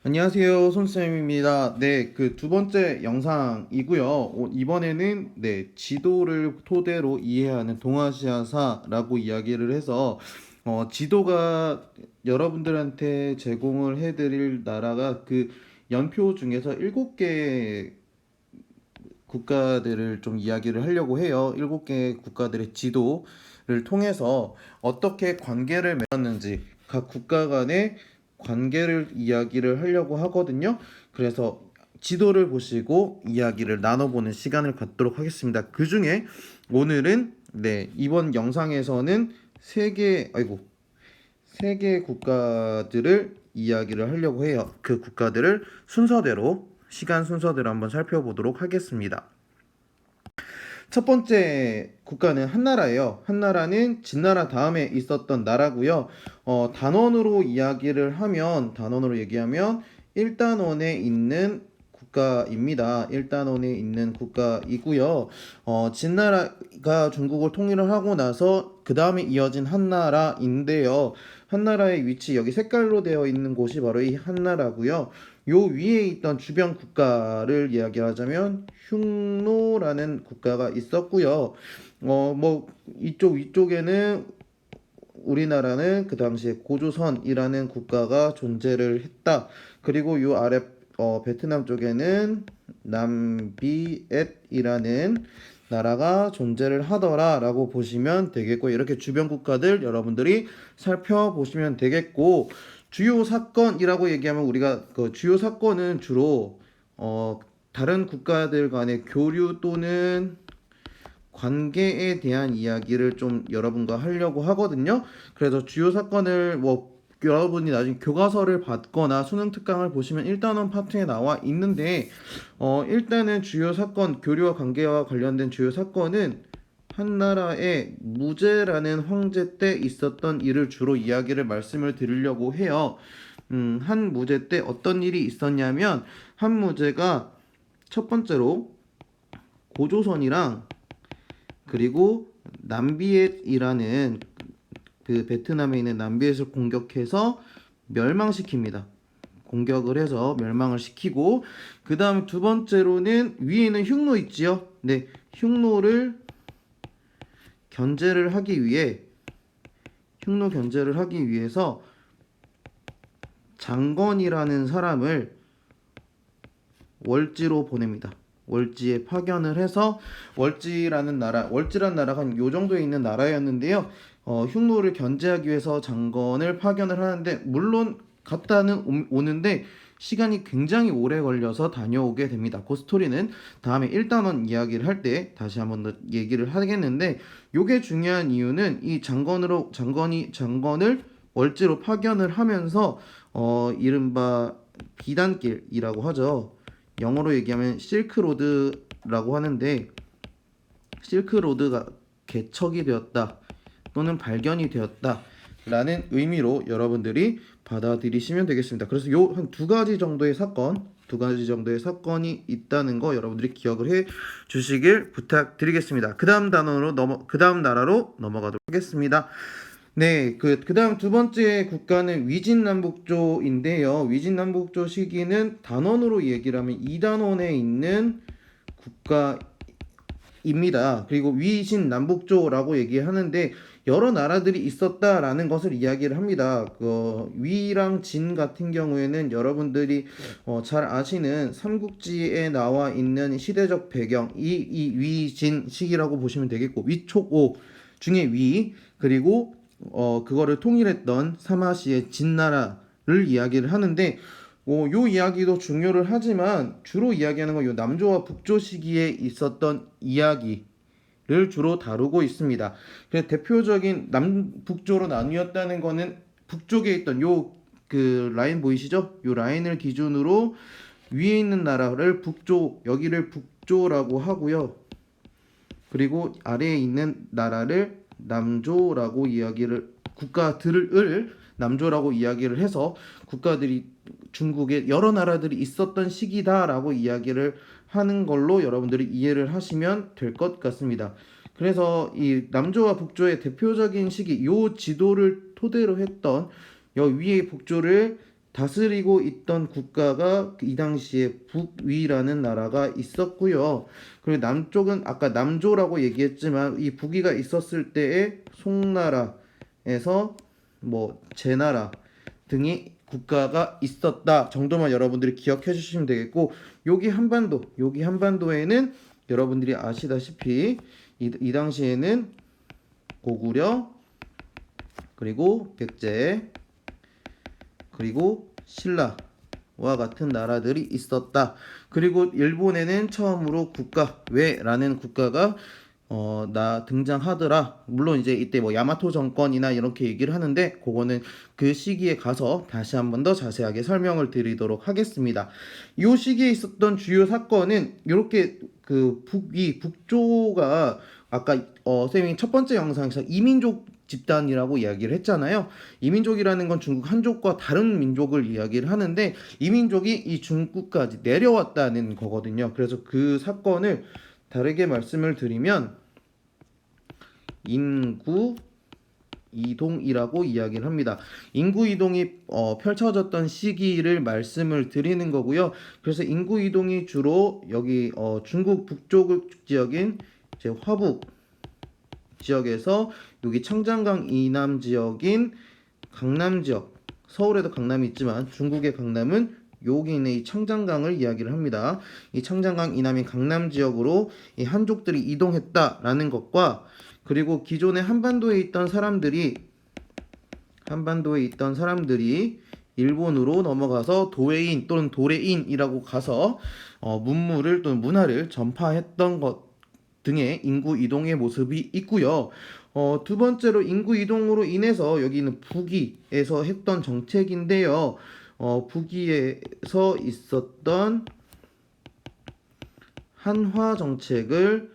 안녕하세요, 손쌤입니다. 네, 그 두 번째 영상이고요. 이번에는 지도를 토대로 이해하는 동아시아사라고 이야기를 해서 지도가 여러분들한테 제공을 해드릴 나라가 그 연표 중에서 7개 국가들을 좀 이야기를 하려고 해요. 7개 국가들의 지도를 통해서 어떻게 관계를 맺었는지 각 국가 간의 관계를 이야기를 하려고 하거든요. 그래서 지도를 보시고 이야기를 나눠보는 시간을 갖도록 하겠습니다. 그 중에 오늘은 이번 영상에서는 세 개 국가들을 이야기를 하려고 해요. 그 국가들을 시간 순서대로 한번 살펴보도록 하겠습니다. 첫 번째 국가는 한나라예요. 한나라는 진나라 다음에 있었던 나라고요. 단원으로 얘기하면 1단원에 있는 국가입니다. 1단원에 있는 국가이고요. 진나라가 중국을 통일을 하고 나서 그 다음에 이어진 한나라인데요. 한나라의 위치, 여기 색깔로 되어 있는 곳이 바로 이 한나라고요. 요 위에 있던 주변 국가를 이야기하자면 흉노라는 국가가 있었고요. 위쪽에는 우리나라는 그 당시에 고조선이라는 국가가 존재를 했다. 그리고 요 아래 베트남 쪽에는 남비엣이라는 나라가 존재를 하더라라고 보시면 되겠고, 이렇게 주변 국가들 여러분들이 살펴보시면 되겠고, 주요 사건이라고 얘기하면 우리가 그 주요 사건은 주로 다른 국가들 간의 교류 또는 관계에 대한 이야기를 좀 여러분과 하려고 하거든요. 그래서 주요 사건을 여러분이 나중에 교과서를 받거나 수능 특강을 보시면 1단원 파트에 나와 있는데, 일단은 주요 사건, 교류와 관계와 관련된 주요 사건은 한나라의 무제라는 황제 때 있었던 일을 주로 이야기를 말씀을 드리려고 해요. 한 무제 때 어떤 일이 있었냐면, 한 무제가 첫 번째로 고조선이랑 그리고 남비엣이라는 그 베트남에 있는 남비엣을 공격해서 멸망시킵니다. 공격을 해서 멸망을 시키고, 그 다음 두 번째로는 위에는 흉노 있지요. 네, 흉노 견제를 하기 위해서 장건이라는 사람을 월지로 보냅니다. 월지에 파견을 해서, 월지라는 나라가 한 요 정도에 있는 나라였는데요. 흉노를 견제하기 위해서 장건을 파견을 하는데, 물론 갔다는 오는데 시간이 굉장히 오래 걸려서 다녀오게 됩니다. 그 스토리는 다음에 1단원 이야기를 할 때 다시 한번 더 얘기를 하겠는데, 요게 중요한 이유는 이 장건을 월지로 파견을 하면서 이른바 비단길이라고 하죠. 영어로 얘기하면 실크로드라고 하는데, 실크로드가 개척이 되었다 또는 발견이 되었다 라는 의미로 여러분들이 받아들이시면 되겠습니다. 그래서 요 한 두 가지 정도의 사건이 있다는 거 여러분들이 기억을 해 주시길 부탁드리겠습니다. 그 다음 나라로 넘어가도록 하겠습니다. 네, 그다음 두 번째 국가는 위진남북조인데요. 위진남북조 시기는 단원으로 얘기를 하면 2단원에 있는 국가입니다. 그리고 위진남북조라고 얘기하는데 여러 나라들이 있었다라는 것을 이야기를 합니다. 위랑 진 같은 경우에는 여러분들이 잘 아시는 삼국지에 나와 있는 시대적 배경, 이 위진 시기라고 보시면 되겠고, 위촉오 중에 위, 그리고 그거를 통일했던 사마시의 진나라를 이야기를 하는데, 요 이야기도 중요를 하지만 주로 이야기하는 건 요 남조와 북조 시기에 있었던 이야기를 주로 다루고 있습니다. 그래서 대표적인 남북조로 나뉘었다는 거는 북쪽에 있던 요 그 라인 보이시죠? 요 라인을 기준으로 위에 있는 나라를 여기를 북조라고 하고요. 그리고 아래에 있는 나라를 국가들을 남조라고 이야기를 해서, 국가들이 중국에 여러 나라들이 있었던 시기다라고 이야기를 하는 걸로 여러분들이 이해를 하시면 될 것 같습니다. 그래서 이 남조와 북조의 대표적인 시기, 요 지도를 토대로 했던 여 위의 북조를 다스리고 있던 국가가 이 당시에 북위라는 나라가 있었고요. 그리고 남쪽은 아까 남조라고 얘기했지만 이 북위가 있었을 때에 송나라에서 뭐 제나라 등이 국가가 있었다 정도만 여러분들이 기억해 주시면 되겠고, 여기 한반도에는 여러분들이 아시다시피 이 당시에는 고구려, 그리고 백제, 그리고 신라와 같은 나라들이 있었다. 그리고 일본에는 처음으로 외라는 국가가 등장하더라. 물론 이제 이때 뭐 야마토 정권이나 이렇게 얘기를 하는데 그거는 그 시기에 가서 다시 한번 더 자세하게 설명을 드리도록 하겠습니다. 이 시기에 있었던 주요 사건은 이렇게 그 북조가 아까 쌤이 첫 번째 영상에서 이민족 집단이라고 이야기를 했잖아요. 이민족이라는 건 중국 한족과 다른 민족을 이야기를 하는데 이민족이 이 중국까지 내려왔다는 거거든요. 그래서 그 사건을 다르게 말씀을 드리면 인구 이동이라고 이야기를 합니다. 인구 이동이 펼쳐졌던 시기를 말씀을 드리는 거고요. 그래서 인구 이동이 주로 여기 중국 북쪽 지역인 이제 화북 지역에서 여기 청장강 이남 지역인 강남 지역, 서울에도 강남이 있지만 중국의 강남은 여기 있는 이 청장강을 이야기를 합니다. 이 청장강 이남인 강남 지역으로 이 한족들이 이동했다라는 것과, 그리고 기존에 한반도에 있던 사람들이 일본으로 넘어가서 도웨인 또는 도레인이라고 가서 문물을 또는 문화를 전파했던 것 등의 인구 이동의 모습이 있고요. 두 번째로 인구 이동으로 인해서 여기는 북위에서 했던 정책인데요. 북위에서 있었던 한화 정책을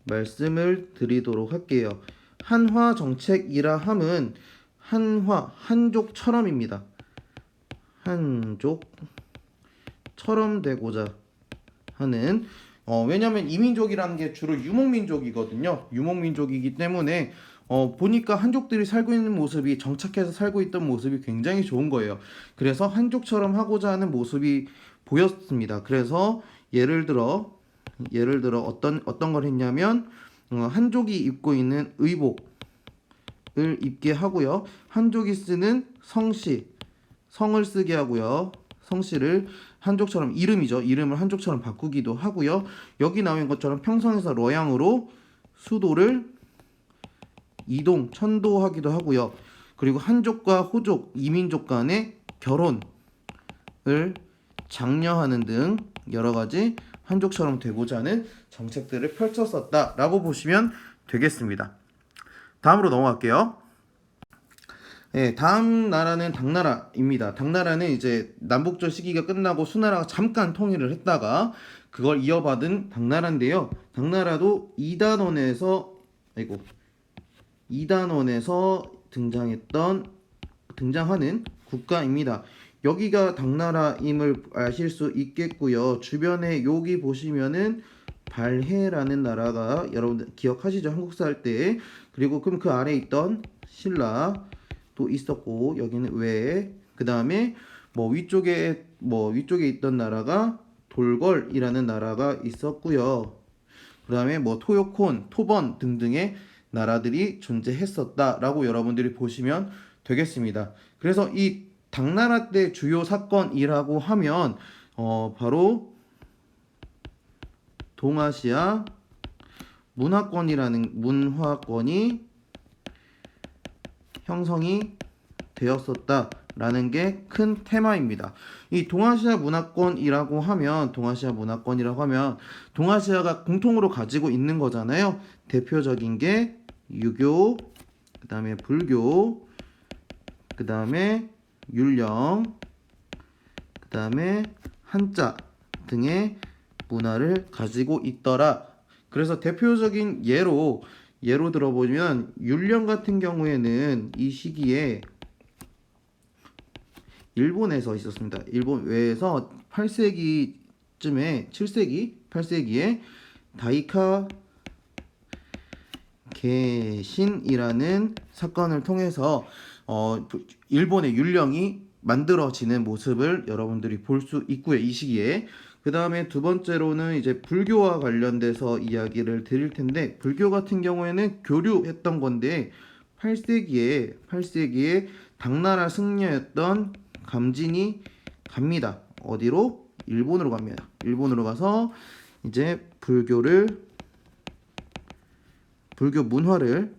말씀을 드리도록 할게요. 한화 정책이라 함은 한족처럼입니다. 한족처럼 되고자 하는, 왜냐면 이민족이라는 게 주로 유목민족이거든요. 유목민족이기 때문에 보니까 한족들이 살고 있는 모습이, 정착해서 살고 있던 모습이 굉장히 좋은 거예요. 그래서 한족처럼 하고자 하는 모습이 보였습니다. 그래서 예를 들어 어떤 걸 했냐면 한족이 입고 있는 의복을 입게 하고요. 한족이 쓰는 성을 쓰게 하고요. 성씨를 한족처럼, 이름을 한족처럼 바꾸기도 하고요. 여기 나온 것처럼 평성에서 러양으로 수도를 천도하기도 하고요. 그리고 한족과 호족, 이민족 간의 결혼을 장려하는 등 여러 가지 한족처럼 되고자 하는 정책들을 펼쳤었다라고 보시면 되겠습니다. 다음으로 넘어갈게요. 네, 다음 나라는 당나라입니다. 당나라는 이제 남북조 시기가 끝나고 수나라가 잠깐 통일을 했다가 그걸 이어받은 당나라인데요. 당나라도 이단원에서 등장하는 국가입니다. 여기가 당나라임을 아실 수 있겠고요. 주변에 여기 보시면은 발해라는 나라가 여러분들 기억하시죠? 한국 살 때. 그리고 그럼 그 아래에 있던 신라도 있었고, 여기는 외. 그 다음에 위쪽에 있던 나라가 돌걸이라는 나라가 있었고요. 그 다음에 토요콘, 토번 등등의 나라들이 존재했었다라고 여러분들이 보시면 되겠습니다. 그래서 이 당나라 때 주요 사건이라고 하면 바로 동아시아 문화권이 형성이 되었었다라는 게 큰 테마입니다. 이 동아시아 문화권이라고 하면 동아시아가 공통으로 가지고 있는 거잖아요. 대표적인 게 유교, 그 다음에 불교, 그 다음에 율령, 그 다음에 한자 등의 문화를 가지고 있더라. 그래서 대표적인 예로 들어보면 율령 같은 경우에는 이 시기에 일본에서 있었습니다. 일본 외에서 7세기에 다이카 개신이라는 사건을 통해서 일본의 율령이 만들어지는 모습을 여러분들이 볼 수 있고요. 이 시기에. 그 다음에 두 번째로는 이제 불교와 관련돼서 이야기를 드릴 텐데, 불교 같은 경우에는 교류했던 건데 8세기에 당나라 승려였던 감진이 갑니다. 어디로? 일본으로 갑니다. 일본으로 가서 이제 불교 문화를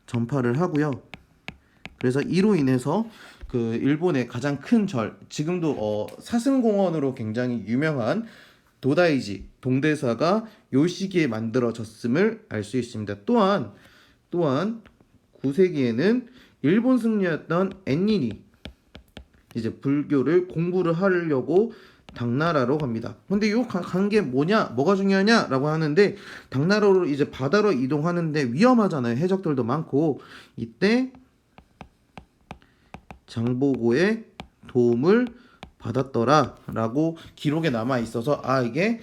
전파를 하고요. 그래서 이로 인해서 그 일본의 가장 큰 절, 지금도 사슴공원으로 굉장히 유명한 도다이지 동대사가 요 시기에 만들어졌음을 알 수 있습니다. 또한 9세기에는 일본 승려였던 엔닌이 이제 불교를 공부를 하려고 당나라로 갑니다. 근데 요 간 게 뭐가 중요하냐라고 하는데, 당나라로 이제 바다로 이동하는데 위험하잖아요. 해적들도 많고. 이때 장보고의 도움을 받았더라라고 기록에 남아 있어서 이게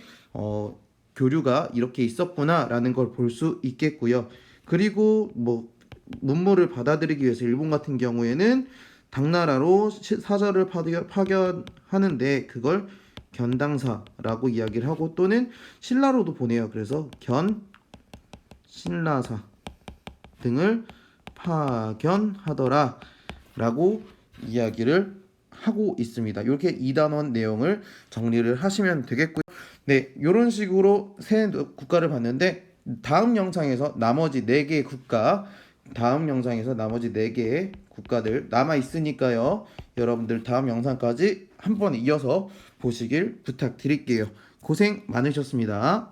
교류가 이렇게 있었구나라는 걸 볼 수 있겠고요. 그리고 뭐 문물을 받아들이기 위해서 일본 같은 경우에는 당나라로 사절을 파견하는데 그걸 견당사라고 이야기를 하고, 또는 신라로도 보내요. 그래서 신라사 등을 파견하더라 라고 이야기를 하고 있습니다. 이렇게 2단원 내용을 정리를 하시면 되겠고요. 네, 이런 식으로 세 국가를 봤는데, 다음 영상에서 나머지 4개의 국가들 남아 있으니까요. 여러분들 다음 영상까지 한 번에 이어서 보시길 부탁드릴게요. 고생 많으셨습니다.